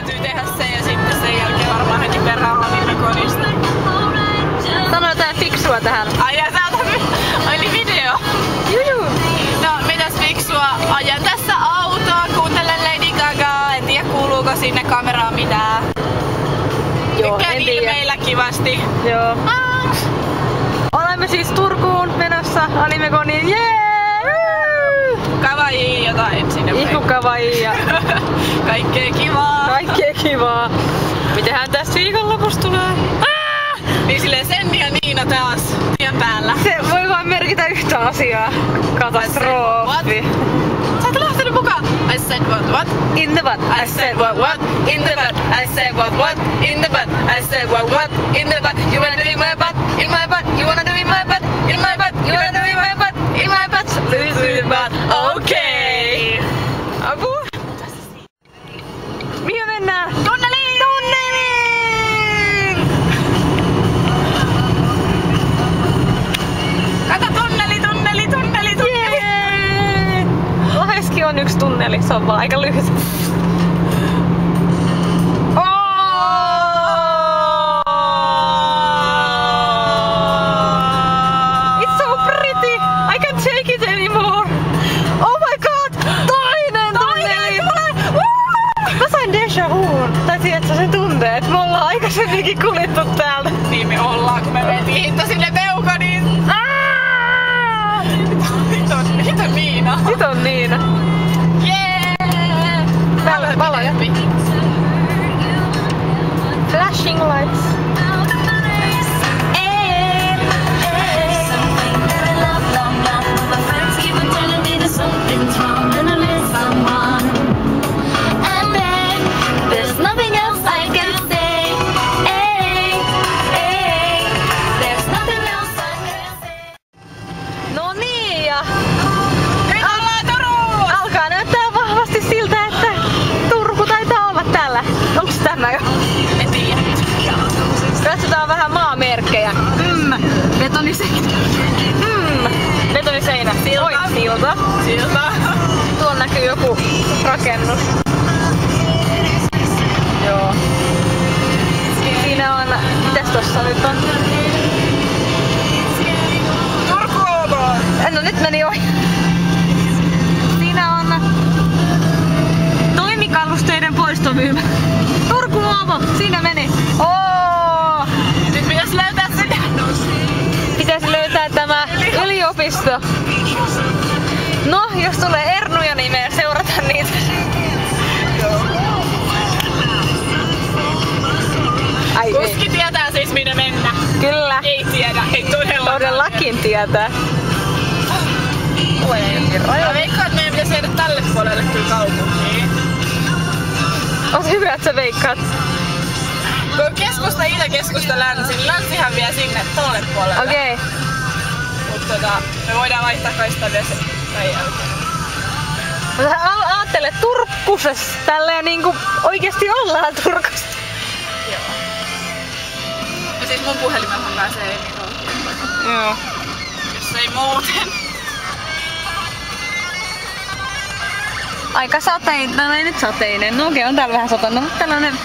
täytyy tehdä se ja sitten sen jälkeen varmaan heti perään viime kodista. Sano jotain fiksua tähän. Ai ja sä otat niin video. Juju. No mitäs fiksua? Ajan tässä autoa, kuuntelen Lady Gagaa. En tiedä kuuluuko sinne kameraan mitään. Joo, tykkään en tiedä. ilmeillä kivasti. Joo. Olemme siis Turkuun menossa animekoniin. Jee! Kawaii jotain sinne päin. Ihku kawaii ja Kaikkea kivaa. kaikkea kivaa. Mitähän tästä viikonlopusta tulee? Niin silleen Senni ja Niina taas tien päällä. Se voi vaan merkitä yhtä asiaa. Katastrofi. Sä et lähtenyt mukaan. I said what? In the butt. I said what? In the butt. I said what? In the butt. I said what? In the butt. You wanna do in my butt? In my butt. You wanna do in my butt? In my butt. You wanna do in my butt? In my butt. Do in my butt. Okei. Apua. Mihin mennään? Tunneliin! Tunneliin! Kato tunneli! Jee! Lahdessakin on yksi tunneli, se on vaan aika lyhyt. It's so pretty! I can't take it anymore! Oh my god! Toinen tunneli! Mä sain déjà vuun. Tai tiedätkö sen tunteet? Me ollaan aikaisemminkin kuljettu täältä. Niin me ollaan, kun me mentiin hitto sinne Peukoniin. Hito Niina. Nyt on Niina. Jee! Täällä on valoja. Flashing lights. No niin ja Nyt ollaan Turussa! alkaa näyttää vahvasti siltä, että Turku taitaa olla täällä. Onks tämä jo? En tiedä. Katsotaan vähän maamerkkejä. Betoniseinä. Betoniseinä. Silta. Oi, silta. Silta. Tuolla näkyy joku rakennus. Joo. Siinä on... Mitäs tossa nyt on? Turku Omo! No nyt meni ohi. Siinä on toimikalusteiden poistomyymä. Turku Oomo, siinä meni. Oo! Nyt pitäis löytää sinne. Pitäisi löytää tämä yliopisto. No, jos tulee Ernuja, niin me seurata niitä. Ai Kuski tietää siis minne mennä. Kyllä. Ei tiedä, ei todellakaan. Todellakin tietää. Tulee jokin Mä raja. veikkaan, että meidän pitäisi jäädä tälle puolelle kyllä kaupunkiin. On hyvä, että sä veikkaat. Kun keskusta itä, keskusta länsi, niin länsihän vie sinne tolle puolelle. Okei. Mutta me voidaan vaihtaa kaistaa vielä sen jälkeen. Mutta ajattele Turkkuses, tälleen niinku oikeesti ollaan Turkussa. Joo. Ja siis mun puhelimelhan pääsee niin Joo. jos ei muuten. Aika sateinen, no ei nyt sateinen, no okei on täällä vähän satanut, mutta tällainen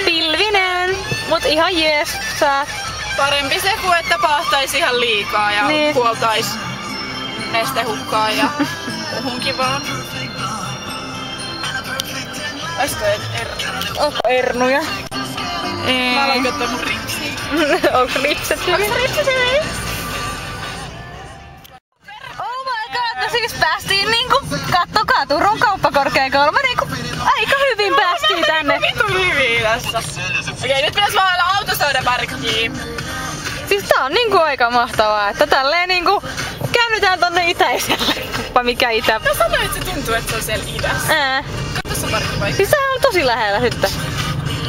pilvinen. Mut ihan jees, saat. Parempi se kuin että pahtaisi ihan liikaa ja Niin. huoltais nestehukkaa ja puhunkin vaan. Oisko Onko Ernuja? Mä aloin katsoa mun ripsiä. Onko ripset hyvin? Onko ripsit hyvin? Oh my god, no siis päästiin niinku, kattokaa Turun kauppakorkeakoulu, me niinku aika hyvin päästiin tänne. Vittu hyvin tässä. Okei, nyt pitäis vaan olla autosoidaparkkiin. Siis tää on niinku aika mahtavaa, että tälleen niinku käännytään tonne itäiselle. Kuppa mikä itä. Mä sanoin, että se tuntuu, että se on siellä idässä. Katso se parkkipaikka. Siis sehän on tosi lähellä sitten.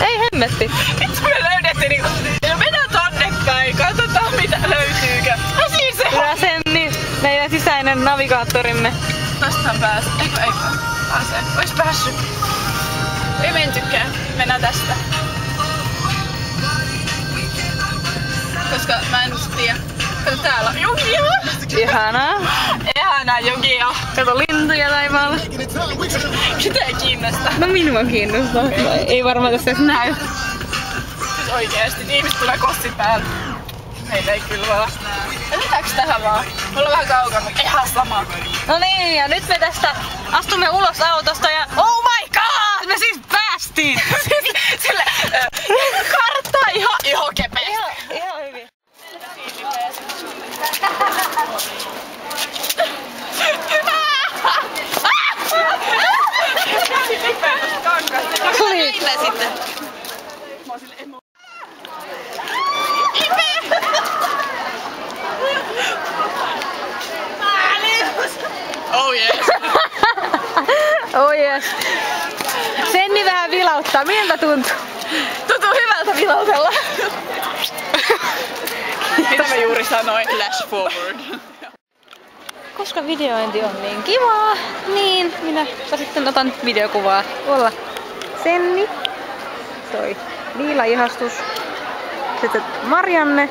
Ei hemmetti. Nyt me löydettiin niinku, no mennään tonne päin, katsotaan mitä löytyykö. No siis se Hyvä Senni, meidän sisäinen navigaattorimme. Tästähän pääsee. Eikö pääsee? Ois päässyt. Ei mentykään. Mennään tästä. Koska mä en tiedä. Kato täällä on junkia. Ihanaa. näen jokia. Kato lintuja taivaalla. Sitä ei kiinnosta. No minua kiinnostaa. Ei varmaan tässä edes näy. Siis oikeesti, niin ihmiset tulee kossit päällä. Meitä ei kyllä vaan. Lähdetäänkö tähän vaan? Me ollaan vähän kaukana, mutta ihan sama. No niin, ja nyt me tästä astumme ulos autosta ja oh my god! Me siis päästiin! Sille kartta ihan kepeä. Ihan hyvin. Tuli. Sitten. Oh yes. Oh yes. Senni vähän vilauttaa. Miltä tuntuu? Tuntuu hyvältä vilautella. Mitä mä juuri sanoin? Flash forward. Koska videointi on niin kivaa, niin minä sitten otan videokuvaa. Olla Senni. Toi Liila ihastus. Sitten Marianne.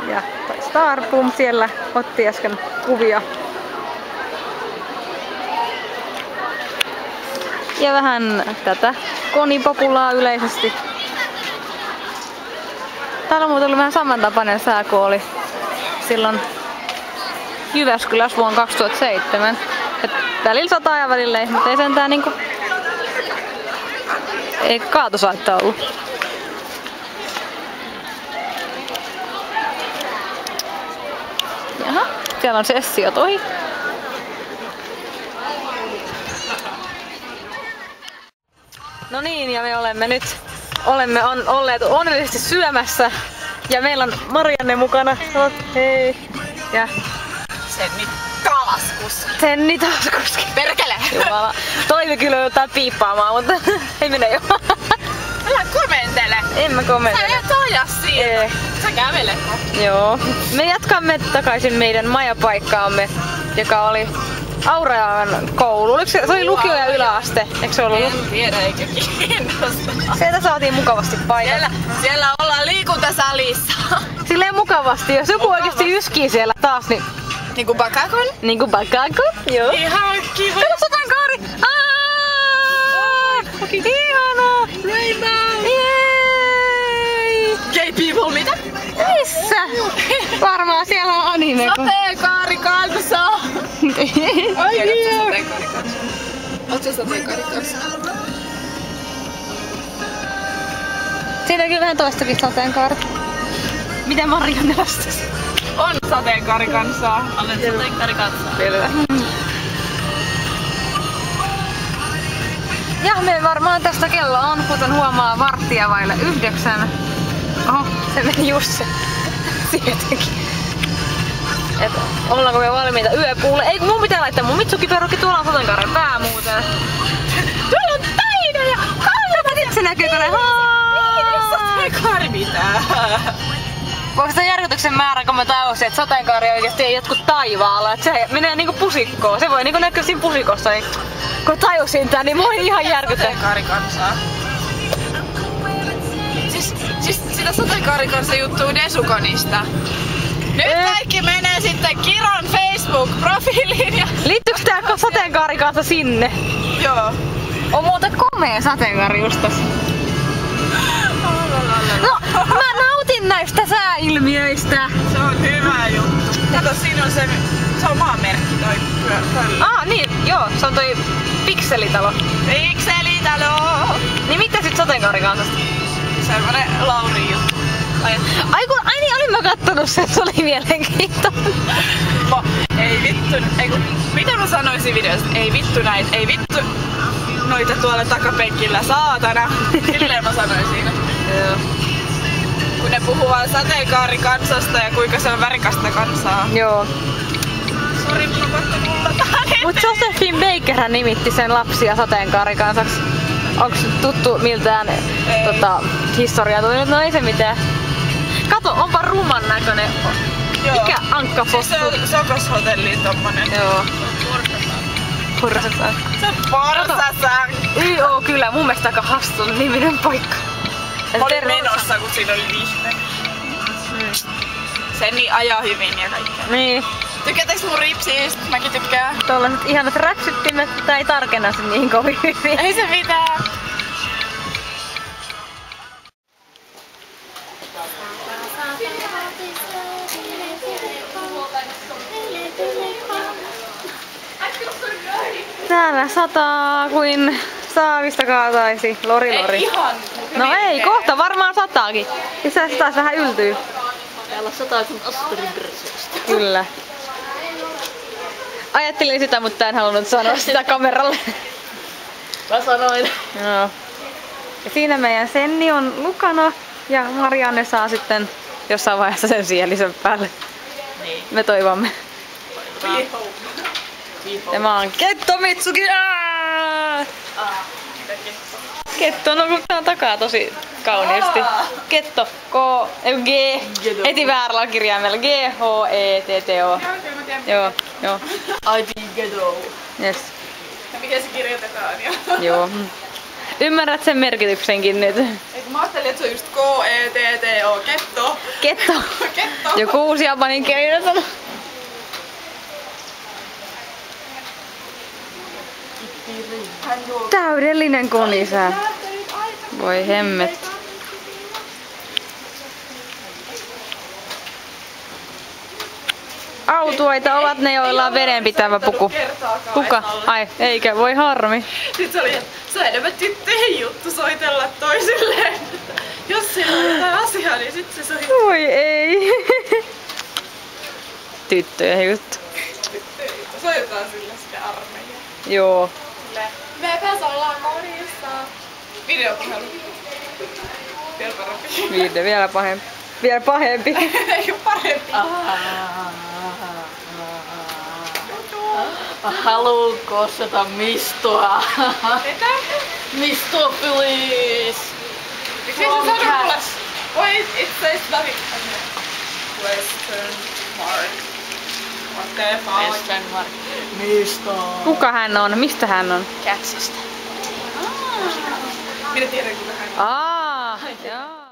Ja toi Starboom siellä otti äsken kuvia. Ja vähän tätä konipopulaa yleisesti. Täällä on muuten ollut vähän samantapainen sää kuin oli silloin Jyväskylässä vuonna 2007. Et välillä sataa ja välillä ei, mutta ei sentään niinku... Ei kaatosaitta ollut. Jaha, siellä on sessiot ohi. No niin, ja me olemme nyt olleet onnellisesti syömässä. Ja meillä on Marianne mukana. Hei. Ja Senni taskus. Senni taskuskin. Perkele! Jumala. Toivi kyllä jotain piippaamaan, mutta ei minä jo. Älä komentele. En mä komentele. Sä et aja siinä. Ei. Sä kävelet. Joo. Me jatkamme takaisin meidän majapaikkaamme, joka oli Aurean koulu. Oliko se oli lukio ja yläaste? Eikö se ollut? En tiedä eikä kiinnosta. Sieltä saatiin mukavasti paikat. Siellä ollaan liikuntasalissa. Silleen mukavasti. Jos joku oikeesti yskii siellä taas, niin... Niinku bakakon? Niinku bakakon? Joo. Ihan kiva. Kato sateenkaari! Ihanaa! Rainbow! Jei! Gay people, mitä? Missä? Varmaan siellä on anime. Sateenkaari kanssa! Ai joo! Oot sä sateenkaari kanssa? Siinä on kyllä vähän toistakin sateenkaari. Mitä Marianne vastasi? On sateenkaari kansaa. Olen sateenkaari kansaa. Kyllä. Ja me varmaan tästä kello on, kuten huomaa, 8:45. Oho, se meni just se. Tietenkin. Et ollaanko me valmiita yöpuulle? Ei kun mun pitää laittaa mun Mitsuki-perukki, tuolla on sateenkaaren pää muuten. Tuolla on Taina ja Kato, se näkyy tuonne. sateenkaari mitään. Voiko sitä järkytyksen määrä, kun mä tajusin, että sateenkaari oikeesti ei jotkut taivaalla, että se menee niinku pusikkoon. Se voi niinku näkyä siinä pusikossa, niin kun tajusin tän, niin mua ihan järkyttää. Sateenkaari kansaa. Siis sitä sateenkaari kanssa juttuu Desukonista. Nyt kaikki menee sitten Kiron Facebook-profiiliin ja... Liittyykö tää sateenkaari kanssa sinne? Joo. On muuten komea sateenkaari just tossa. No, mä nautin näistä sääilmiöistä. Se on hyvä juttu. Kato, siinä on se on maamerkki toi pöllö. Niin, joo, se on toi pikselitalo. Pikselitalo! Niin mitä sit sateenkaarikansasta? Semmonen Laurin juttu. Ai niin, olin mä kattonut sen, se oli mielenkiintoinen. Ei vittu, mitä mä sanoisin videosta? Ei vittu noita tuolla takapenkillä, saatana. Silleen mä sanoin siinä. Joo. Kun ne puhuu vaan sateenkaarikansasta ja kuinka se on värikasta kansaa. Joo. Sori, mulla on pakko tulla. Mut Josephine Bakerhän nimitti sen lapsia sateenkaarikansaksi. Onks tuttu miltään historiaa tuli? No ei se mitään. Kato, onpa ruman näköinen. Mikä ankkapossu? Siis se on Sokoshotelliin tommonen. Joo. Porsasankka. Se on porsasankka. Joo, kyllä. Mun mielestä aika hassun niminen paikka. Mä olin menossa, kun siinä oli vihme. Senni ajaa hyvin ja kaikkea. Niin. Tykkäättekö mun ripsistä? Mäkin tykkään. Tuollaiset ihanat räksyttimet, mutta ei tarkenna se niin kovin hyvin. Ei se mitään. Täällä sataa kuin saavista kaataisi. Lori. Ei ihan. No ei, kohta varmaan sataakin. Isä se taas vähän yltyy. Täällä sataa kuin Asterin perseestä. Kyllä. Ajattelin sitä, mutta en halunnut sanoa sitä kameralle. Mä sanoin. Joo. Ja siinä meidän Senni on Lukana ja Marianne saa sitten jossain vaiheessa sen sielisen päälle. Niin. Me toivomme. We hope. Tämä on Ketto Mitsuki! Ketto, no kun tää on takaa tosi kauniisti. Ketto, G, heti väärällä kirjaimella. G-H-E-T-T-O. Joo. I Ghetto. Yes. Ja miten se kirjoitetaan? Joo. Ymmärrät sen merkityksenkin nyt. Eikö mä ajattelin, että se on just K-E-T-T-O. Ketto. Ketto. Ketto. Joku uusi japaninkielinen sana. Täydellinen konisää. Voi hemmet. Autuaita ovat ne, joilla on vedenpitävä puku. Kuka? Ai, eikä, voi harmi. Sitten se oli, se on enemmän tyttöjen juttu soitella toisilleen. Jos siinä on jotain asiaa, niin sit se soittaa. Voi ei. Tyttöjen juttu. Soitetaan sille sitten armeijaan. Joo. Me pääs ollaan kodissa. Videopuhelu. Vielä parempi. Vielä pahempi. Vielä pahempi. Ei oo parempi. Haluuko sitä mistoa? Mitä? Mistoa, please! Miksi se sanoo mulle? Wait, it says nothing. Western Mark. What the fuck? Western Mark. Mistoa. Kuka hän on? Mistä hän on? Catsista. Minä tiedän kuka hän on. Joo.